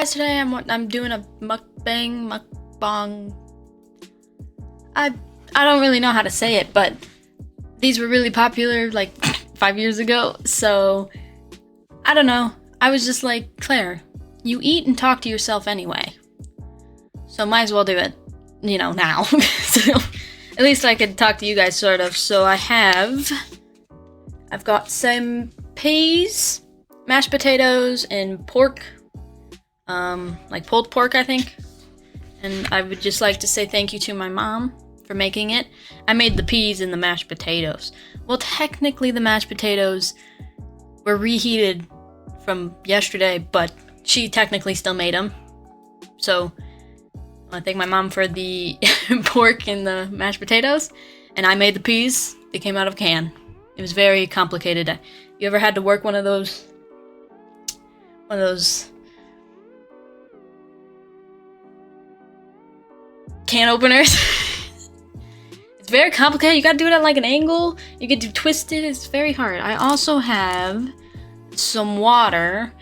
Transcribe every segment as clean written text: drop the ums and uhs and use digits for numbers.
Guys, today I'm doing a mukbang. I don't really know how to say it, but these were really popular like 5 years ago. So I don't know. I was just like, Claire, you eat and talk to yourself anyway. So might as well do it, now. So at least I could talk to you guys sort of. So I've got some peas, mashed potatoes, and pork. Like pulled pork, I think. And I would just like to say thank you to my mom for making it. I made the peas and the mashed potatoes. Well, technically the mashed potatoes were reheated from yesterday, but she technically still made them. So I thank my mom for the pork and the mashed potatoes, and I made the peas. They came out of a can. It was very complicated. You ever had to work one of those can openers? It's very complicated. You gotta do it at like an angle. You get to twist it. It's very hard. I also have some water,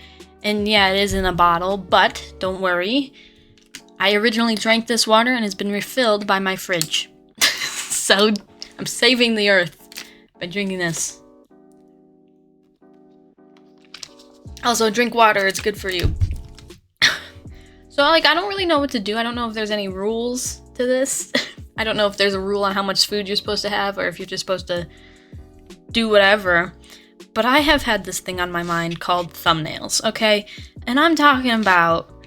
and yeah, it is in a bottle, but don't worry. I originally drank this water and it's been refilled by my fridge. So I'm saving the earth by drinking this. Also, drink water. It's good for you. So, I don't really know what to do. I don't know if there's any rules to this. I don't know if there's a rule on how much food you're supposed to have or if you're just supposed to do whatever. But I have had this thing on my mind called thumbnails, okay? And I'm talking about...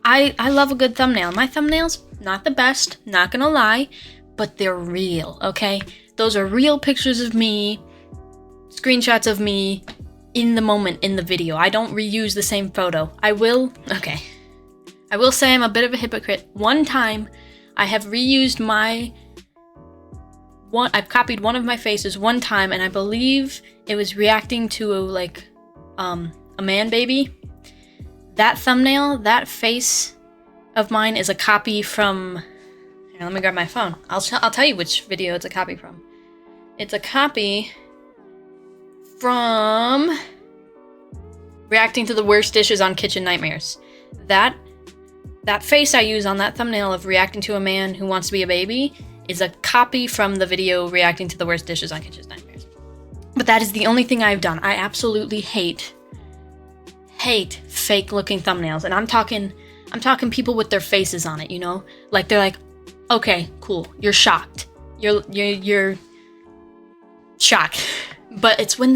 I love a good thumbnail. My thumbnails, not the best, not gonna lie, but they're real, okay? Those are real pictures of me, screenshots of me in the moment in the video. I don't reuse the same photo. I will say I'm a bit of a hypocrite. One time, I have reused I've copied one of my faces one time, and I believe it was reacting to a man baby. That thumbnail, that face of mine is a copy from... Here, let me grab my phone. I'll tell you which video it's a copy from. It's a copy from reacting to the worst dishes on Kitchen Nightmares. That face I use on that thumbnail of reacting to a man who wants to be a baby is a copy from the video reacting to the worst dishes on Kitchen Nightmares. But that is the only thing I've done. I absolutely hate fake looking thumbnails. And I'm talking people with their faces on it, Like they're like, okay, cool, you're shocked. You're shocked. But it's when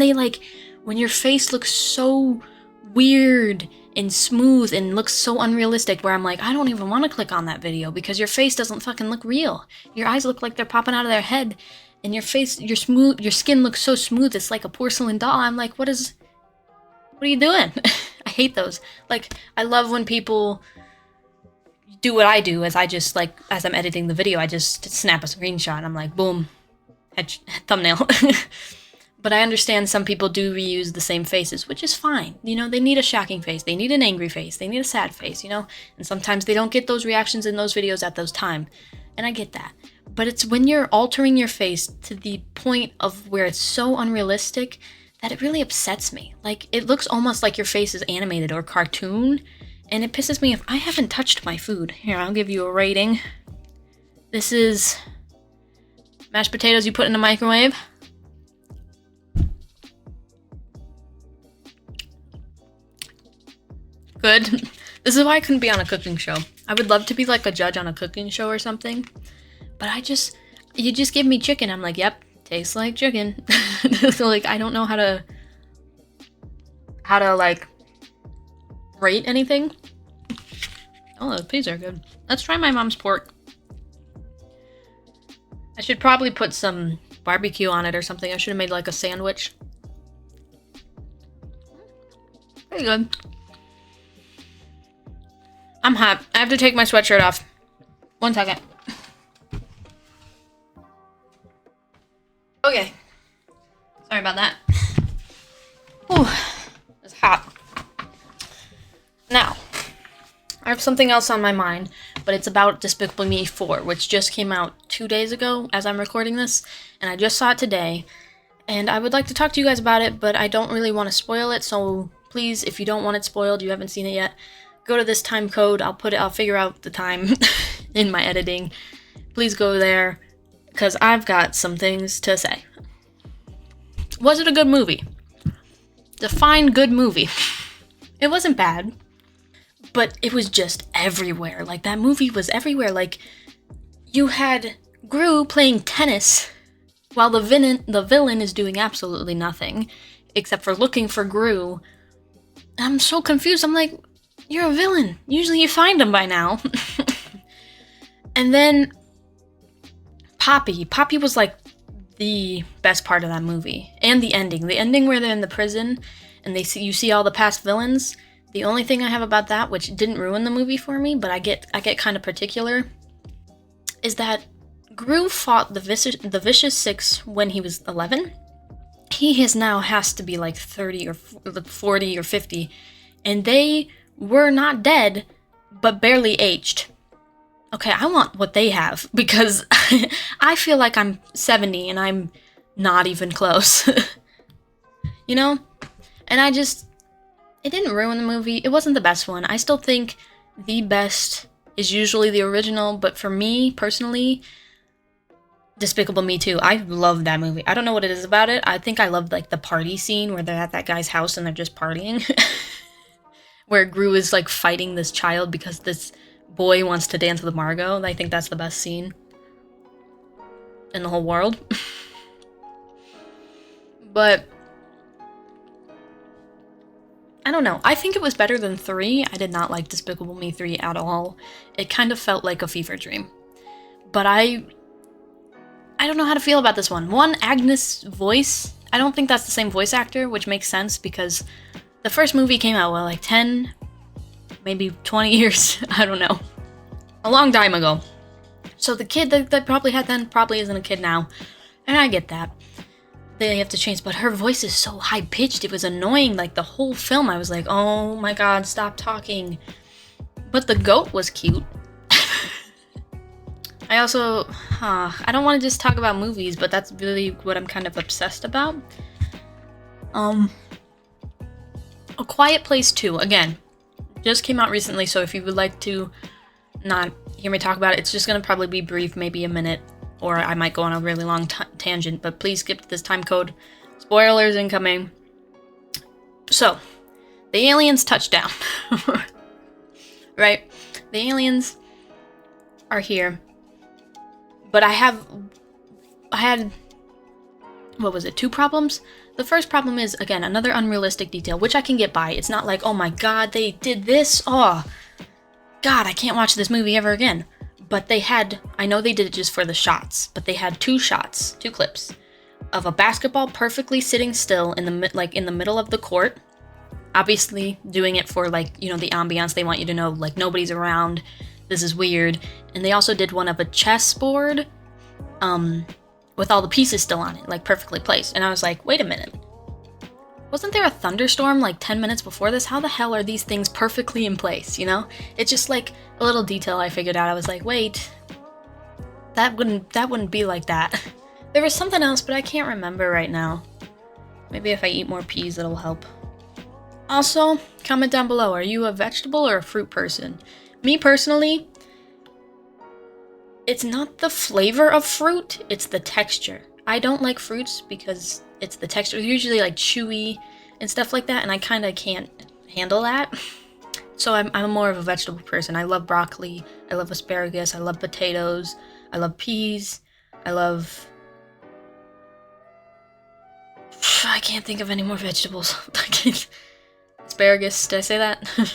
when your face looks so weird and smooth and looks so unrealistic where I'm like, I don't even want to click on that video because your face doesn't fucking look real. Your eyes look like they're popping out of their head, and your skin looks so smooth, it's like a porcelain doll. I'm like, what are you doing? I hate those. I love when people do what I do, as as I'm editing the video, I just snap a screenshot and I'm like, boom, thumbnail. But I understand some people do reuse the same faces, which is fine. They need a shocking face. They need an angry face. They need a sad face, And sometimes they don't get those reactions in those videos at those time. And I get that. But it's when you're altering your face to the point of where it's so unrealistic that it really upsets me. It looks almost like your face is animated or cartoon. And it pisses me off. I haven't touched my food. Here, I'll give you a rating. This is mashed potatoes you put in the microwave. Good. This is why I couldn't be on a cooking show. I would love to be like a judge on a cooking show or something. But you just give me chicken. I'm like, yep, tastes like chicken. So I don't know how to rate anything. Oh, those peas are good. Let's try my mom's pork. I should probably put some barbecue on it or something. I should have made a sandwich. Pretty good. I'm hot. I have to take my sweatshirt off. 1 second. Okay. Sorry about that. Ooh, it's hot. Now, I have something else on my mind, but it's about Despicable Me 4, which just came out 2 days ago as I'm recording this, and I just saw it today, and I would like to talk to you guys about it, but I don't really want to spoil it, so please, if you don't want it spoiled, you haven't seen it yet, go to this time code. I'll figure out the time in my editing. Please go there, because I've got some things to say. Was it a good movie? Define good movie. It wasn't bad, but it was just everywhere. Like, that movie was everywhere. Like, you had Gru playing tennis while the villain is doing absolutely nothing except for looking for Gru. I'm so confused. I'm like, you're a villain. Usually you find him by now. And then Poppy. Poppy was like the best part of that movie. And the ending. The ending where they're in the prison and you see all the past villains. The only thing I have about that, which didn't ruin the movie for me, but I get kind of particular, is that Gru fought the Vicious Six when he was 11. He has to be like 30 or 40 or 50, and they were not dead, but barely aged. Okay, I want what they have, because I feel like I'm 70 and I'm not even close. You know? And it didn't ruin the movie. It wasn't the best one. I still think the best is usually the original, but for me, personally, Despicable Me 2. I love that movie. I don't know what it is about it. I think I loved, like, the party scene where they're at that guy's house and they're just partying. Where Gru is, like, fighting this child because this boy wants to dance with Margot. I think that's the best scene in the whole world. But I don't know. I think it was better than 3. I did not like Despicable Me 3 at all. It kind of felt like a fever dream. But I don't know how to feel about this one. One, Agnes' voice. I don't think that's the same voice actor, which makes sense because the first movie came out, well, like 10, maybe 20 years. I don't know. A long time ago. So the kid that probably had then probably isn't a kid now. And I get that. They have to change, but her voice is so high-pitched, it was annoying. Like, the whole film, I was like, oh my god, stop talking. But the goat was cute. I also, I don't want to just talk about movies, but that's really what I'm kind of obsessed about. A Quiet Place 2, again, just came out recently, so if you would like to not hear me talk about it, it's just going to probably be brief, maybe a minute. Or I might go on a really long tangent, but please skip this time code. Spoilers incoming. So, the aliens touch down. Right? The aliens are here. But I had, what was it, 2 problems? The first problem is, again, another unrealistic detail, which I can get by. It's not like, oh my god, they did this? Oh, god, I can't watch this movie ever again. But they had, I know they did it just for the shots, but they had 2 clips, of a basketball perfectly sitting still in the middle of the court, obviously doing it for, like, you know, the ambiance. They want you to know, like, nobody's around, this is weird. And they also did one of a chessboard, with all the pieces still on it, like, perfectly placed. And I was like, wait a minute. Wasn't there a thunderstorm like 10 minutes before this? How the hell are these things perfectly in place, you know? It's just like a little detail I figured out. I was like, wait, that wouldn't be like that. There was something else, but I can't remember right now. Maybe if I eat more peas, it'll help. Also, comment down below, are you a vegetable or a fruit person? Me personally, it's not the flavor of fruit, it's the texture. I don't like fruits because it's the texture. It's usually like chewy and stuff like that, and I kind of can't handle that. So I'm more of a vegetable person. I love broccoli, I love asparagus, I love potatoes, I love peas, I can't think of any more vegetables. Asparagus, did I say that?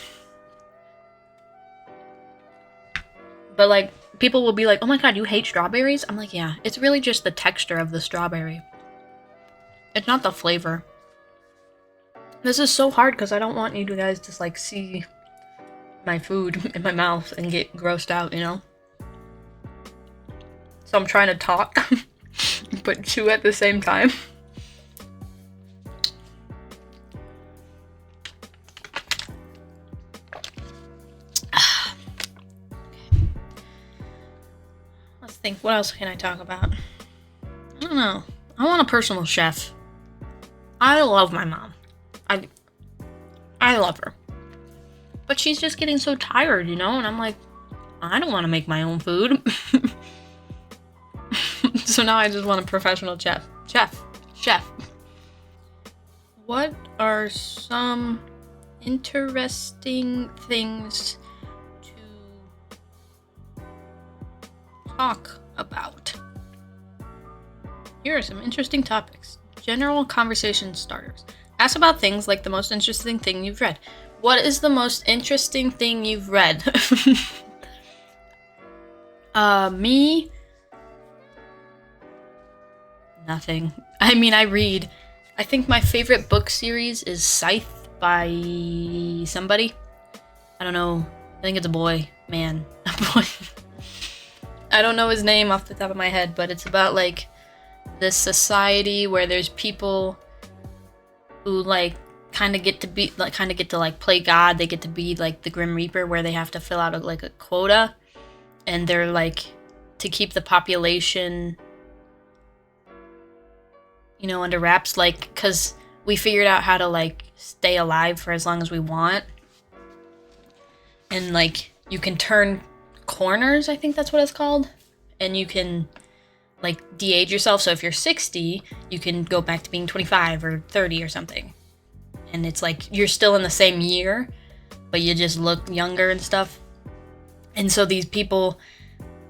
But like, people will be like, oh my god, you hate strawberries? I'm like, yeah, it's really just the texture of the strawberry. It's not the flavor. This is so hard because I don't want you guys to like see my food in my mouth and get grossed out, you know? So I'm trying to talk, but chew at the same time. Let's think, what else can I talk about? I don't know. I want a personal chef. I love my mom. I love her. But she's just getting so tired, you know? And I'm like, I don't want to make my own food. So now I just want a professional chef. Chef. What are some interesting things to talk about? Here are some interesting topics. General conversation starters. Ask about things like the most interesting thing you've read. What is the most interesting thing you've read? Me? Nothing. I mean, I read. I think my favorite book series is Scythe by somebody. I don't know. I think it's a boy. Man. A boy. I don't know his name off the top of my head, but it's about, like, this society where there's people who, like, kind of get to like play God. They get to be like the Grim Reaper, where they have to fill out a quota, and they're like to keep the population, you know, under wraps, like, because we figured out how to like stay alive for as long as we want, and like you can turn corners, I think that's what it's called, and you can like de-age yourself. So if you're 60, you can go back to being 25 or 30 or something. And it's like you're still in the same year, but you just look younger and stuff. And so these people,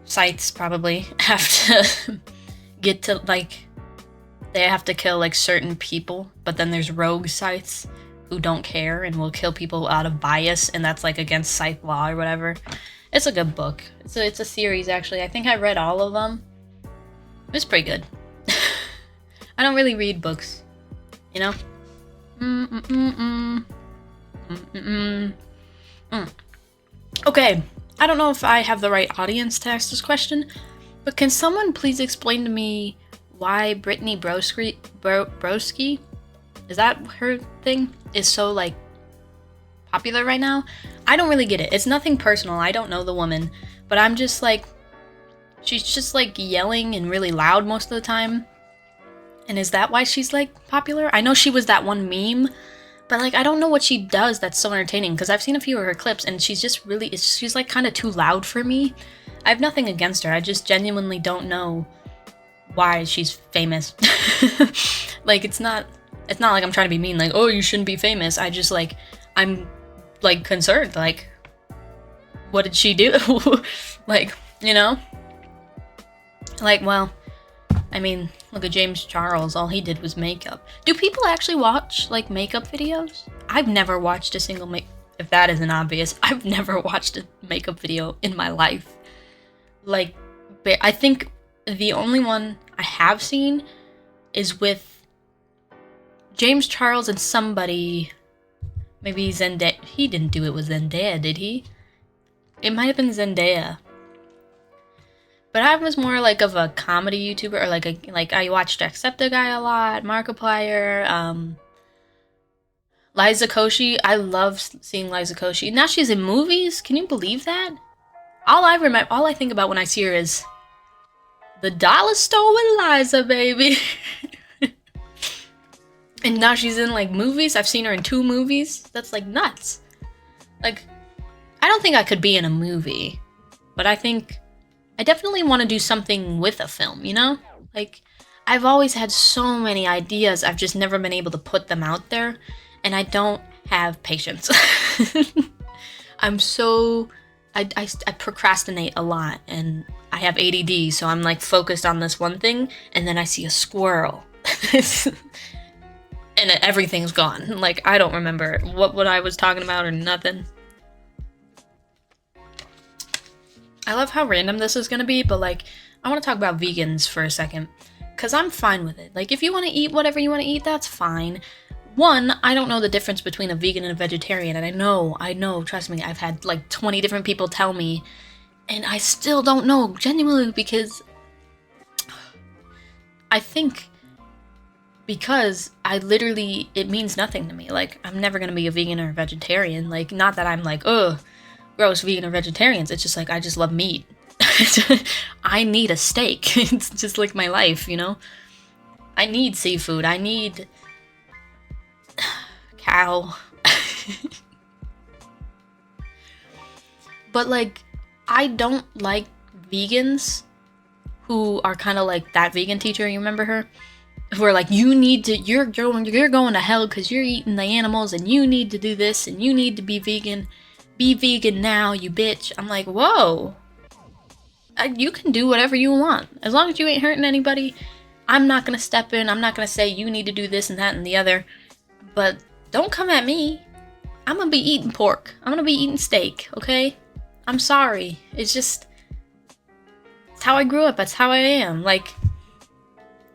Scythes probably, have to get to like, they have to kill like certain people, but then there's rogue Scythes who don't care and will kill people out of bias, and that's like against Scythe law or whatever. It's a good book. It's a series, actually. I think I read all of them. It's pretty good. I don't really read books, you know? Okay, I don't know if I have the right audience to ask this question, but can someone please explain to me why Brittany Broski, is that her thing, is so like popular right now? I don't really get it. It's nothing personal. I don't know the woman, but I'm just like, she's just like yelling and really loud most of the time. And is that why she's like popular? I know she was that one meme, but like I don't know what she does that's so entertaining, because I've seen a few of her clips and she's just really, she's like kind of too loud for me. I have nothing against her. I just genuinely don't know why she's famous. Like it's not like I'm trying to be mean, like, oh, you shouldn't be famous. I just like, I'm like concerned, like, what did she do? Like, you know? Like, well, I mean, look at James Charles. All he did was makeup. Do people actually watch, like, makeup videos? I've never watched a single if that isn't obvious, I've never watched a makeup video in my life. Like, I think the only one I have seen is with James Charles and somebody, maybe Zendaya. He didn't do it with Zendaya, did he? It might have been Zendaya. But I was more like of a comedy YouTuber, or like I watched Jacksepticeye a lot, Markiplier, Liza Koshy. I love seeing Liza Koshy. Now she's in movies. Can you believe that? All I think about when I see her is the dollar store with Liza, baby. And now she's in like movies. I've seen her in 2 movies. That's like nuts. Like, I don't think I could be in a movie, but I think I definitely want to do something with a film, you know? Like, I've always had so many ideas, I've just never been able to put them out there, and I don't have patience. I procrastinate a lot, and I have ADD, so I'm like focused on this one thing, and then I see a squirrel. And everything's gone. Like, I don't remember what I was talking about or nothing. I love how random this is gonna be, but like, I want to talk about vegans for a second, because I'm fine with it. Like, if you want to eat whatever you want to eat, that's fine. One, I don't know the difference between a vegan and a vegetarian, and I know, trust me, I've had like 20 different people tell me, and I still don't know, genuinely, because I think because it means nothing to me. Like, I'm never gonna be a vegan or a vegetarian. Like, not that I'm like, ugh, gross, vegan or vegetarians. It's just like, I just love meat. I need a steak. It's just like my life, you know? I need seafood. I need cow. But like, I don't like vegans who are kind of like that vegan teacher, you remember her? Who are like, you're going to hell because you're eating the animals, and you need to do this, and you need to be vegan. Be vegan now, you bitch. I'm like, whoa. You can do whatever you want. As long as you ain't hurting anybody, I'm not going to step in. I'm not going to say you need to do this and that and the other. But don't come at me. I'm going to be eating pork. I'm going to be eating steak, okay? I'm sorry. It's just... it's how I grew up. That's how I am. Like,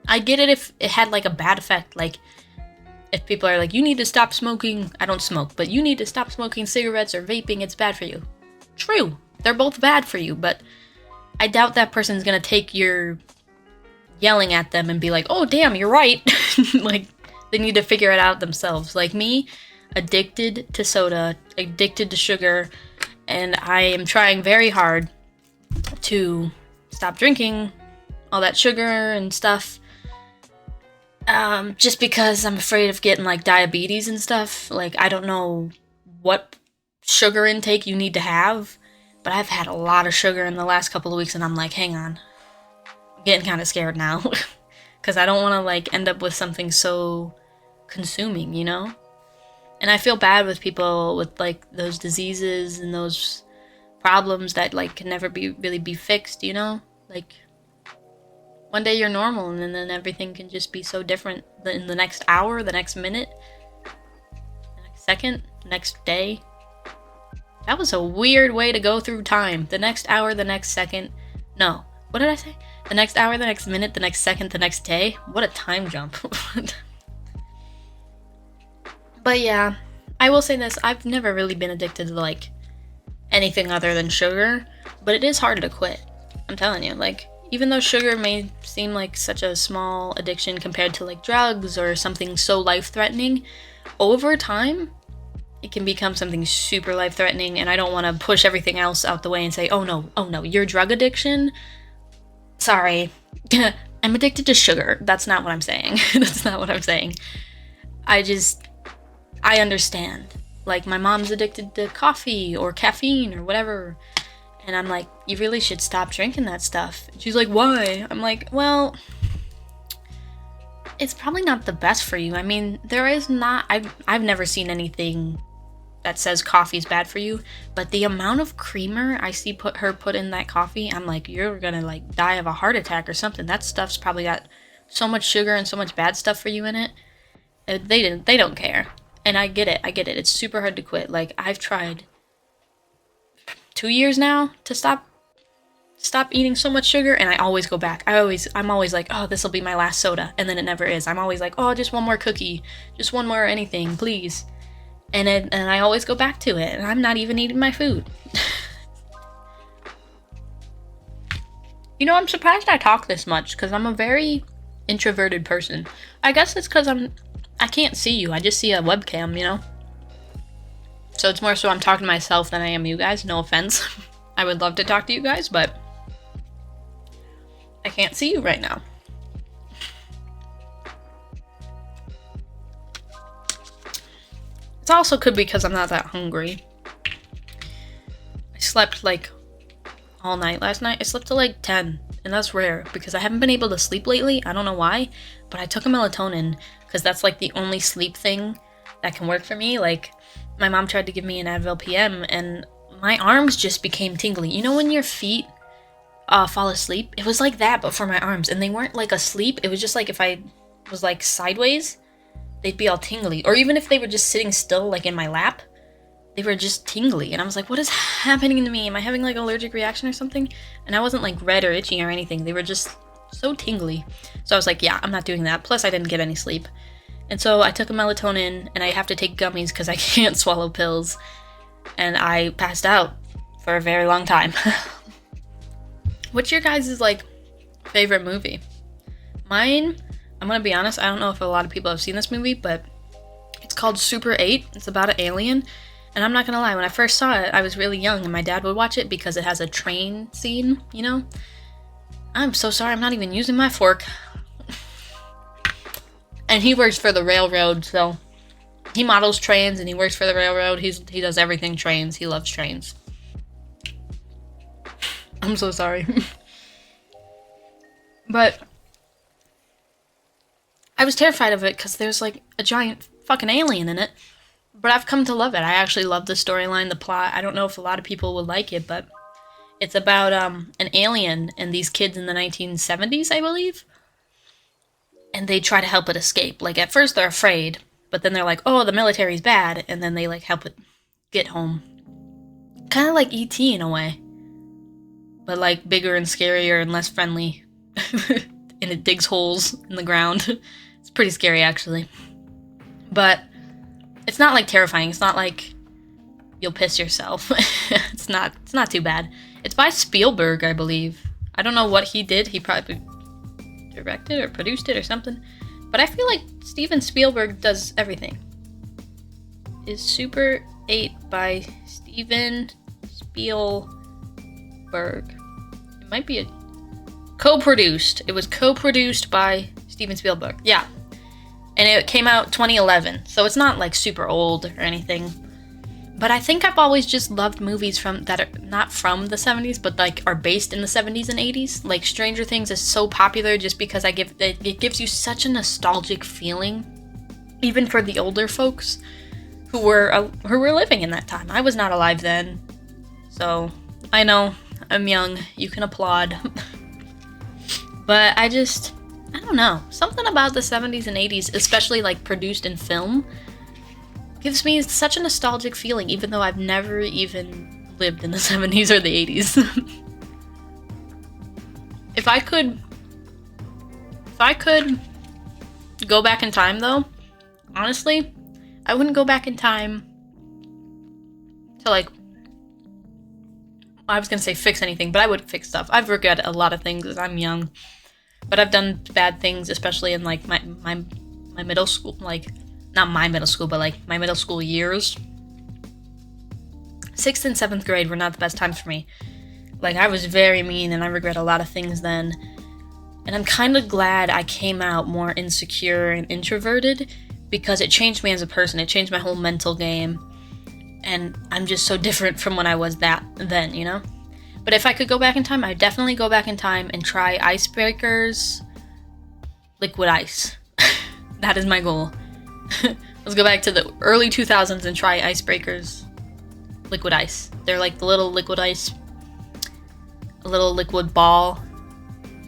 I get it if it had, like, a bad effect. Like, if people are like, you need to stop smoking... I don't smoke, but you need to stop smoking cigarettes or vaping. It's bad for you. True. They're both bad for you, but I doubt that person's going to take your yelling at them and be like, oh, damn, you're right. Like, they need to figure it out themselves. Like me, addicted to soda, addicted to sugar, and I am trying very hard to stop drinking all that sugar and stuff. Just because I'm afraid of getting like diabetes and stuff. Like, I don't know what sugar intake you need to have, but I've had a lot of sugar in the last couple of weeks, and I'm like, hang on. I'm getting kind of scared now. Because I don't want to like end up with something so consuming, you know? And I feel bad with people with like those diseases and those problems that like can never really be fixed, you know? Like, one day you're normal, and then everything can just be so different in the next hour, the next minute, the next second, the next day. That was a weird way to go through time. The next hour, the next second. No. What did I say? The next hour, the next minute, the next second, the next day. What a time jump. But yeah, I will say this. I've never really been addicted to like anything other than sugar, but it is harder to quit. I'm telling you, like, even though sugar may seem like such a small addiction compared to like drugs or something so life-threatening, over time, it can become something super life-threatening, and I don't want to push everything else out the way and say, oh no, your drug addiction? Sorry. I'm addicted to sugar. That's not what I'm saying. That's not what I'm saying. I understand. Like, my mom's addicted to coffee or caffeine or whatever. And I'm like, you really should stop drinking that stuff. She's like, why? I'm like, well, it's probably not the best for you. I mean, there is not... I've never seen anything that says coffee's bad for you. But the amount of creamer I see her put in that coffee, I'm like, you're gonna, like, die of a heart attack or something. That stuff's probably got so much sugar and so much bad stuff for you in it. They don't care. And I get it. It's super hard to quit. Like, I've tried 2 years now to stop eating so much sugar, and I always go back. I'm always like, oh, this will be my last soda, and then it never is. I'm always like, oh, just one more cookie, just one more anything, please. And I always go back to it, and I'm not even eating my food. You know, I'm surprised I talk this much, because I'm a very introverted person. I guess it's because I can't see you. I just see a webcam, you know? So it's more so I'm talking to myself than I am you guys. No offense. I would love to talk to you guys, but I can't see you right now. It also could be because I'm not that hungry. I slept like all night last night. I slept till like 10, and that's rare because I haven't been able to sleep lately. I don't know why, but I took a melatonin because that's like the only sleep thing that can work for me. Like, my mom tried to give me an Advil PM, and my arms just became tingly. You know when your feet fall asleep? It was like that, but for my arms. And they weren't like asleep. It was just like if I was like sideways, they'd be all tingly. Or even if they were just sitting still, like in my lap, they were just tingly. And I was like, what is happening to me? Am I having like an allergic reaction or something? And I wasn't like red or itchy or anything. They were just so tingly. So I was like, yeah, I'm not doing that. Plus I didn't get any sleep. And so I took a melatonin, and I have to take gummies because I can't swallow pills. And I passed out for a very long time. What's your guys' like favorite movie? Mine, I'm gonna be honest, I don't know if a lot of people have seen this movie, but it's called Super 8. It's about an alien. And I'm not gonna lie, when I first saw it, I was really young, and my dad would watch it because it has a train scene, you know? I'm so sorry, I'm not even using my fork. And he works for the railroad, so he models trains and he works for the railroad. He does everything trains. He loves trains. I'm so sorry. But I was terrified of it because there's like a giant fucking alien in it. But I've come to love it. I actually love the storyline, the plot. I don't know if a lot of people would like it, but it's about an alien and these kids in the 1970s, I believe. And they try to help it escape. Like, at first they're afraid, but then they're like, oh, the military's bad, and then they, like, help it get home. Kind of like E.T. in a way. But, like, bigger and scarier and less friendly. And it digs holes in the ground. It's pretty scary, actually. But it's not, like, terrifying. It's not like you'll piss yourself. It's not too bad. It's by Spielberg, I believe. I don't know what he did. He probably directed or produced it or something. But I feel like Steven Spielberg does everything. Is Super 8 by Steven Spielberg. It might be a co-produced. It was co-produced by Steven Spielberg. Yeah. And it came out 2011. So it's not like super old or anything. But I think I've always just loved movies that are not from the 70s, but like are based in the 70s and 80s. Like Stranger Things is so popular just because it gives you such a nostalgic feeling, even for the older folks who were living in that time. I was not alive then, so I know I'm young. You can applaud, but I don't know, something about the 70s and 80s, especially like produced in film, gives me such a nostalgic feeling, even though I've never even lived in the 70s or the 80s. If I could go back in time, though, honestly, I wouldn't go back in time to, like, I was gonna say fix anything, but I would fix stuff. I've regretted a lot of things as I'm young, but I've done bad things, especially in, like, my middle school, like, not my middle school, but like my middle school years. 6th and 7th grade were not the best times for me. Like, I was very mean and I regret a lot of things then. And I'm kind of glad I came out more insecure and introverted because it changed me as a person. It changed my whole mental game. And I'm just so different from when I was then, you know? But if I could go back in time, I'd definitely go back in time and try icebreakers, liquid ice. That is my goal. Let's go back to the early 2000s and try icebreakers, liquid ice. They're like the little liquid ice, a little liquid ball.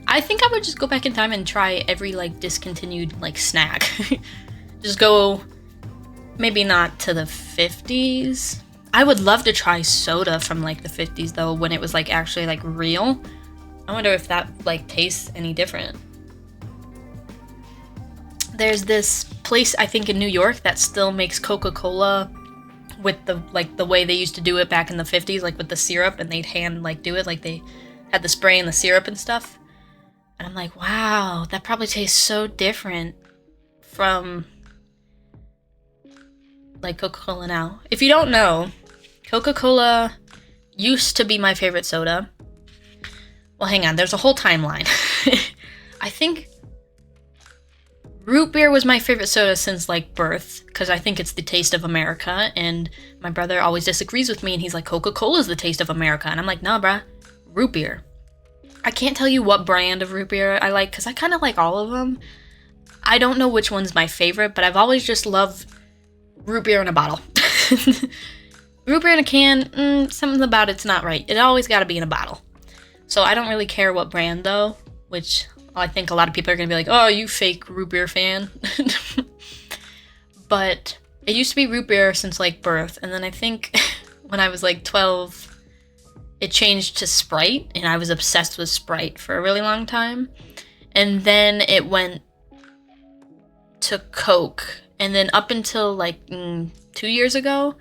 I think I would just go back in time and try every like discontinued like snack. Just go, maybe not to the 50s. I would love to try soda from like the 50s though, when it was like actually like real. I wonder if that like tastes any different. There's this place, I think, in New York that still makes Coca-Cola with the way they used to do it back in the 50s, like with the syrup, and they'd hand like do it, like they had the spray and the syrup and stuff. And I'm like, wow, that probably tastes so different from like Coca-Cola now. If you don't know, Coca-Cola used to be my favorite soda. Well, hang on, there's a whole timeline. I think root beer was my favorite soda since, like, birth, because I think it's the taste of America, and my brother always disagrees with me, and he's like, Coca-Cola's the taste of America, and I'm like, nah, bruh, root beer. I can't tell you what brand of root beer I like, because I kind of like all of them. I don't know which one's my favorite, but I've always just loved root beer in a bottle. Root beer in a can, something about it's not right. It always gotta be in a bottle. So I don't really care what brand, though, which I think a lot of people are going to be like, oh, you fake root beer fan. But it used to be root beer since, like, birth. And then I think when I was, like, 12, it changed to Sprite. And I was obsessed with Sprite for a really long time. And then it went to Coke. And then up until, like, 2 years ago,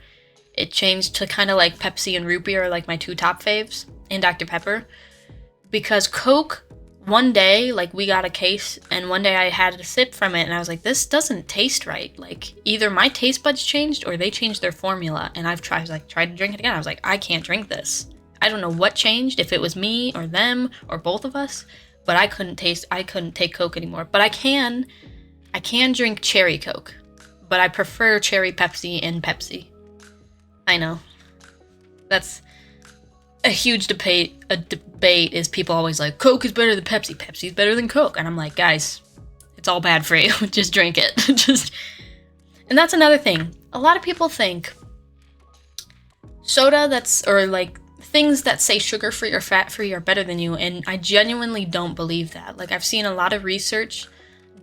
it changed to kind of, like, Pepsi and root beer are, like, my two top faves. And Dr. Pepper. Because Coke, one day, like, we got a case, and one day I had a sip from it, and I was like, this doesn't taste right. Like, either my taste buds changed, or they changed their formula, and I've tried to drink it again. I was like, I can't drink this. I don't know what changed, if it was me, or them, or both of us, but I couldn't take Coke anymore. But I can drink cherry Coke, but I prefer cherry Pepsi and Pepsi. I know. a huge debate is people always like, Coke is better than Pepsi, Pepsi's better than Coke. And I'm like, guys, it's all bad for you. Just drink it. And that's another thing. A lot of people think soda or like things that say sugar-free or fat-free are better than you, and I genuinely don't believe that. Like, I've seen a lot of research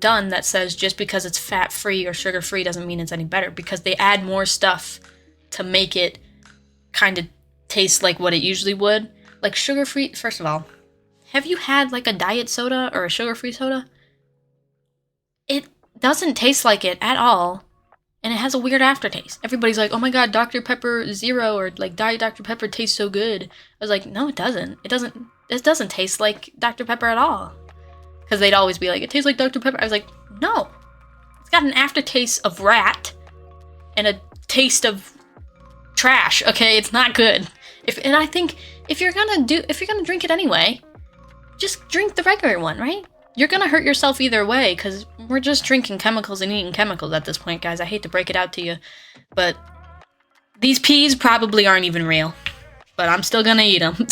done that says just because it's fat-free or sugar-free doesn't mean it's any better, because they add more stuff to make it kind of taste like what it usually would. Like, sugar-free, first of all, have you had like a diet soda or a sugar-free soda? It doesn't taste like it at all, and it has a weird aftertaste. Everybody's like, oh my god, Dr. Pepper Zero or like Diet Dr. Pepper tastes so good. I was like, no, it doesn't. It doesn't taste like Dr. Pepper at all. Because they'd always be like, it tastes like Dr. Pepper. I was like, no. It's got an aftertaste of rat and a taste of trash, okay? It's not good. And I think if you're gonna drink it anyway, just drink the regular one, right? You're gonna hurt yourself either way, because we're just drinking chemicals and eating chemicals at this point, guys. I hate to break it out to you, but these peas probably aren't even real. But I'm still gonna eat them.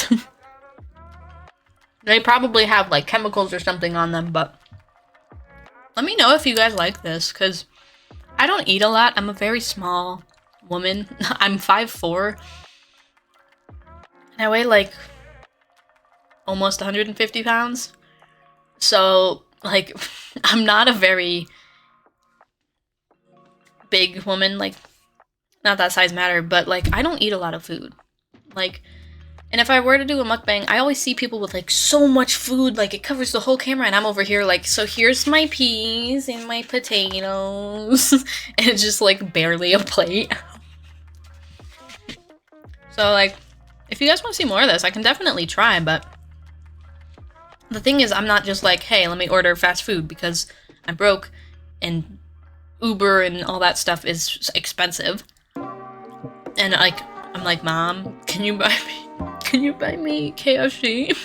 They probably have, like, chemicals or something on them, but let me know if you guys like this, because I don't eat a lot. I'm a very small woman. I'm 5'4", and I weigh, like, almost 150 pounds. So, like, I'm not a very big woman, like, not that size matter, but, like, I don't eat a lot of food. Like, and if I were to do a mukbang, I always see people with, like, so much food, like, it covers the whole camera, and I'm over here, like, so here's my peas and my potatoes, and it's just, like, barely a plate. So, like, if you guys want to see more of this, I can definitely try, but the thing is, I'm not just like, hey, let me order fast food, because I'm broke, and Uber and all that stuff is expensive. And, like, I'm like, Mom, can you buy me KFC?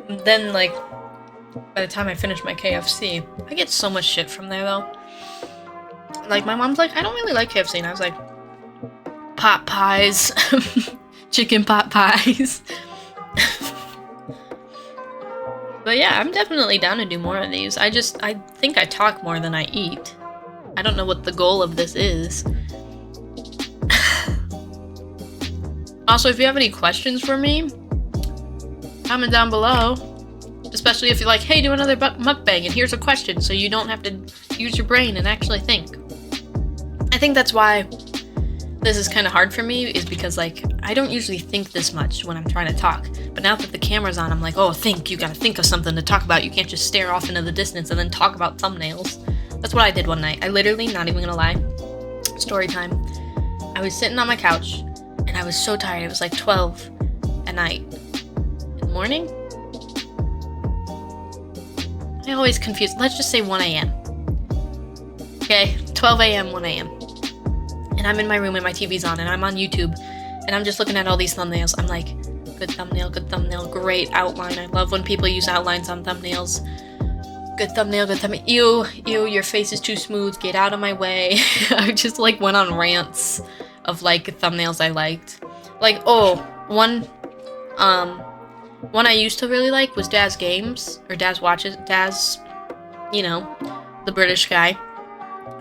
And then, like, by the time I finish my KFC, I get so much shit from there, though. Like, my mom's like, I don't really like KFC, and I was like, pot pies, chicken pot pies. But yeah, I'm definitely down to do more of these. I think I talk more than I eat. I don't know what the goal of this is. Also, if you have any questions for me, comment down below. Especially if you're like, hey, do another mukbang, and here's a question, so you don't have to use your brain and actually think. I think that's why this is kind of hard for me, is because, like, I don't usually think this much when I'm trying to talk. But now that the camera's on, I'm like, oh, you gotta think of something to talk about. You can't just stare off into the distance and then talk about thumbnails. That's what I did one night. I literally, not even gonna lie, story time. I was sitting on my couch, and I was so tired. It was like 12 at night. In the morning? I always confuse. Let's just say 1 a.m. Okay, 12 a.m., 1 a.m. And I'm in my room and my TV's on, and I'm on YouTube, and I'm just looking at all these thumbnails. I'm like, good thumbnail, great outline. I love when people use outlines on thumbnails. Good thumbnail, good thumbnail. Ew, your face is too smooth. Get out of my way. I just, like, went on rants of, like, thumbnails I liked. Like, oh, one I used to really like was Daz Games, or Daz Watches. Daz, you know, the British guy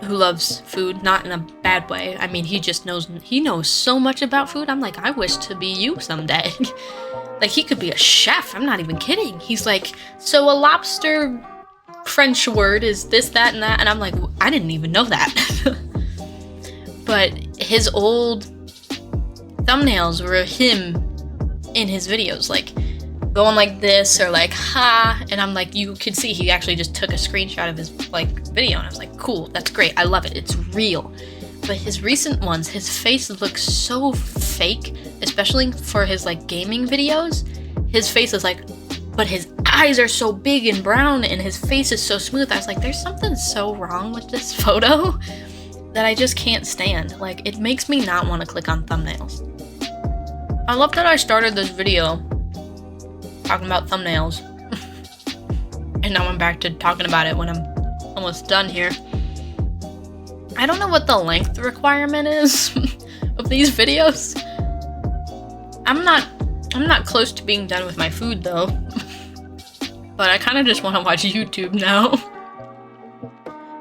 who loves food, not in a bad way. I mean, he knows so much about food. I'm like, I wish to be you someday. Like, he could be a chef. I'm not even kidding. He's like, so a lobster French word is this, that, and that. And I'm like, I didn't even know that. But his old thumbnails were him in his videos, like, going like this, or like, ha, and I'm like, you could see he actually just took a screenshot of his, like, video, and I was like, cool, that's great, I love it, it's real. But his recent ones, his face looks so fake, especially for his, like, gaming videos. His face is like, but his eyes are so big and brown, and his face is so smooth. I was like, there's something so wrong with this photo that I just can't stand. Like, it makes me not want to click on thumbnails. I love that I started this video talking about thumbnails. And now I'm back to talking about it when I'm almost done here. I don't know what the length requirement is of these videos. I'm not close to being done with my food though. But I kind of just want to watch YouTube now.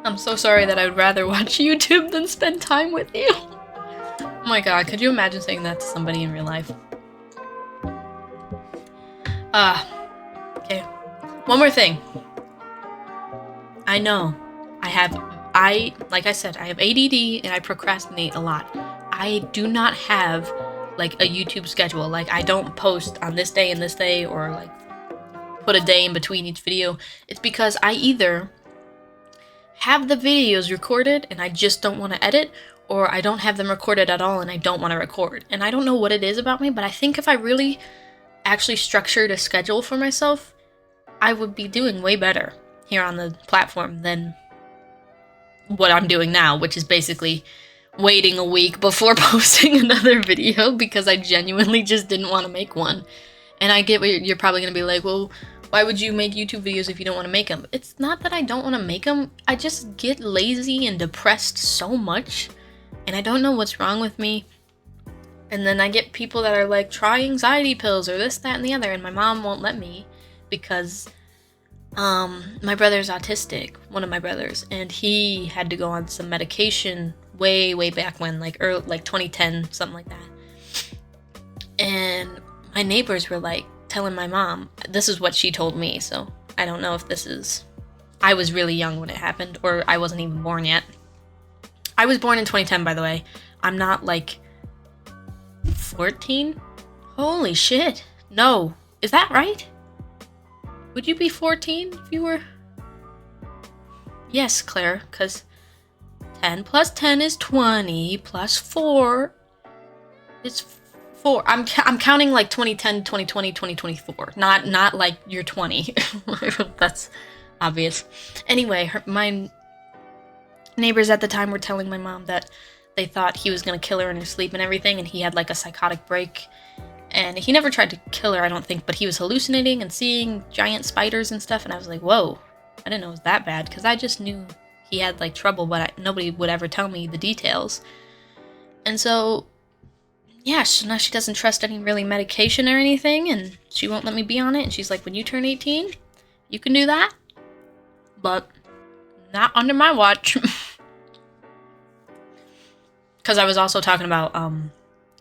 I'm so sorry that I would rather watch YouTube than spend time with you. Oh my god, could you imagine saying that to somebody in real life? Okay. One more thing. I know. Like I said, I have ADD and I procrastinate a lot. I do not have, like, a YouTube schedule. Like, I don't post on this day and this day, or, like, put a day in between each video. It's because I either have the videos recorded and I just don't want to edit, or I don't have them recorded at all and I don't want to record. And I don't know what it is about me, but I think if I really actually structured a schedule for myself, I would be doing way better here on the platform than what I'm doing now, which is basically waiting a week before posting another video because I genuinely just didn't want to make one. And I get what you're probably going to be like, well, why would you make YouTube videos if you don't want to make them? It's not that I don't want to make them. I just get lazy and depressed so much. And I don't know what's wrong with me. And then I get people that are like, try anxiety pills or this, that, and the other. And my mom won't let me because my brother's autistic. One of my brothers. And he had to go on some medication way, way back when. Like 2010, something like that. And my neighbors were like, telling my mom, this is what she told me, so I don't know if this is, I was really young when it happened, or I wasn't even born yet. I was born in 2010, by the way. I'm not, like, 14? Holy shit. No. Is that right? Would you be 14 if you were? Yes, Claire, because 10 plus 10 is 20, plus 4 is 4. I'm counting like 2010, 2020, 2024. Not like you're 20. That's obvious. Anyway, my neighbors at the time were telling my mom that they thought he was gonna kill her in her sleep and everything, and he had like a psychotic break. And he never tried to kill her, I don't think, but he was hallucinating and seeing giant spiders and stuff, and I was like, whoa, I didn't know it was that bad, because I just knew he had like trouble, but nobody would ever tell me the details. And so yeah, now she doesn't trust any really medication or anything, and she won't let me be on it, and she's like, when you turn 18, you can do that, but not under my watch. Because I was also talking about,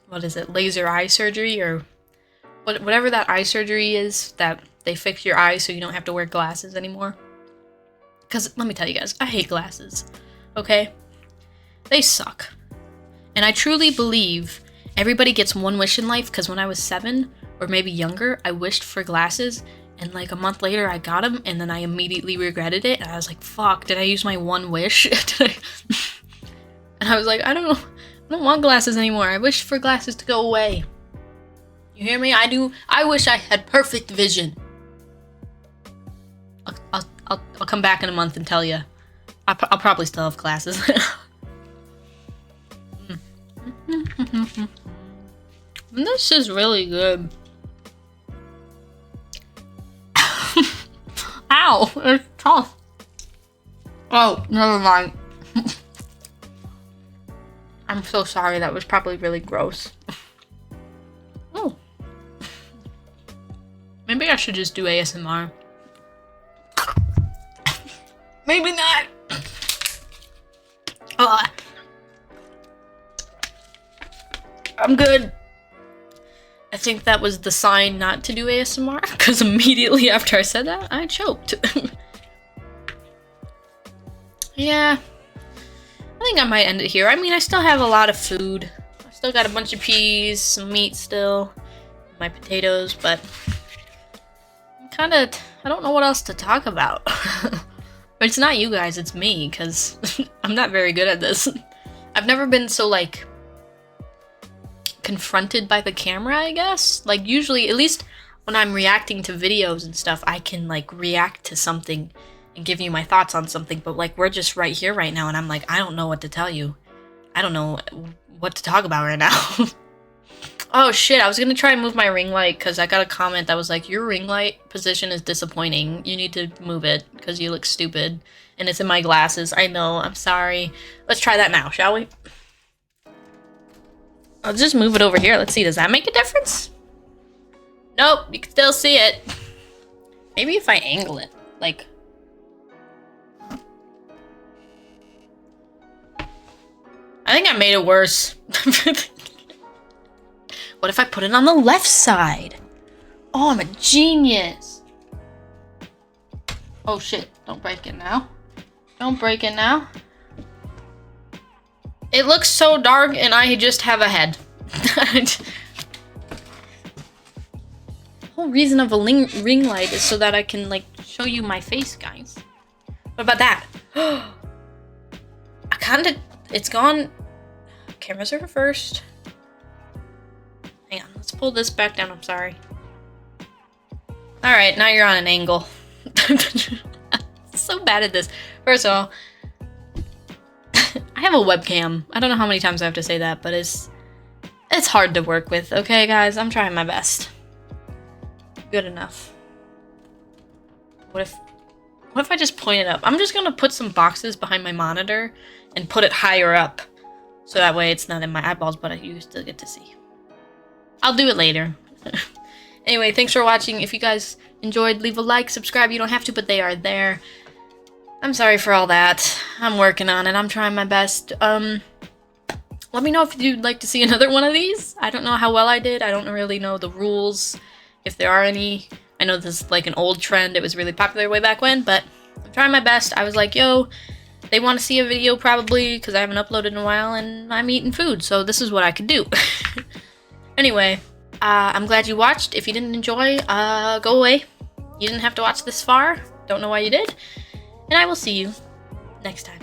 what is it, laser eye surgery, or whatever that eye surgery is, that they fix your eyes so you don't have to wear glasses anymore. Because, let me tell you guys, I hate glasses, okay? They suck. And I truly believe everybody gets one wish in life, because when I was 7, or maybe younger, I wished for glasses, and like a month later I got them, and then I immediately regretted it, and I was like, fuck, did I use my one wish? And I was like, I don't want glasses anymore. I wish for glasses to go away. You hear me? I wish I had perfect vision. I'll come back in a month and tell you. I'll probably still have glasses. This is really good. Ow, it's tough. Oh, never mind. I'm so sorry, that was probably really gross. Oh. Maybe I should just do ASMR. Maybe not. I'm good. I think that was the sign not to do ASMR, because immediately after I said that, I choked. Yeah. I think I might end it here. I mean, I still have a lot of food. I still got a bunch of peas, some meat still, my potatoes, but I don't know what else to talk about. But it's not you guys, it's me, because I'm not very good at this. I've never been so, like, confronted by the camera, I guess. Like, usually, at least when I'm reacting to videos and stuff, I can, like, react to something and give you my thoughts on something, but, like, we're just right here right now, and I'm like, I don't know what to tell you. I don't know what to talk about right now. Oh, shit, I was gonna try and move my ring light, because I got a comment that was like, your ring light position is disappointing. You need to move it, because you look stupid. And it's in my glasses. I know, I'm sorry. Let's try that now, shall we? I'll just move it over here. Let's see, does that make a difference? Nope, you can still see it. Maybe if I angle it, like... I think I made it worse. What if I put it on the left side? Oh, I'm a genius. Oh shit, don't break it now. Don't break it now. It looks so dark and I just have a head. The whole reason of a ring light is so that I can like show you my face, guys. What about that? It's gone. Cameras are reversed. Hang on, let's pull this back down, I'm sorry. Alright, now you're on an angle. So bad at this. First of all, I have a webcam. I don't know how many times I have to say that, but it's hard to work with, okay guys? I'm trying my best. Good enough. What if I just point it up? I'm just gonna put some boxes behind my monitor and put it higher up. So that way it's not in my eyeballs, but you still get to see. I'll do it later. Anyway, thanks for watching. If you guys enjoyed, leave a like, subscribe. You don't have to, but they are there. I'm sorry for all that. I'm working on it. I'm trying my best. Let me know if you'd like to see another one of these. I don't know how well I did. I don't really know the rules, if there are any. I know this is like an old trend. It was really popular way back when, but I'm trying my best. I was like, yo, they want to see a video probably because I haven't uploaded in a while and I'm eating food, so this is what I could do. Anyway, I'm glad you watched. If you didn't enjoy, go away. You didn't have to watch this far. Don't know why you did. And I will see you next time.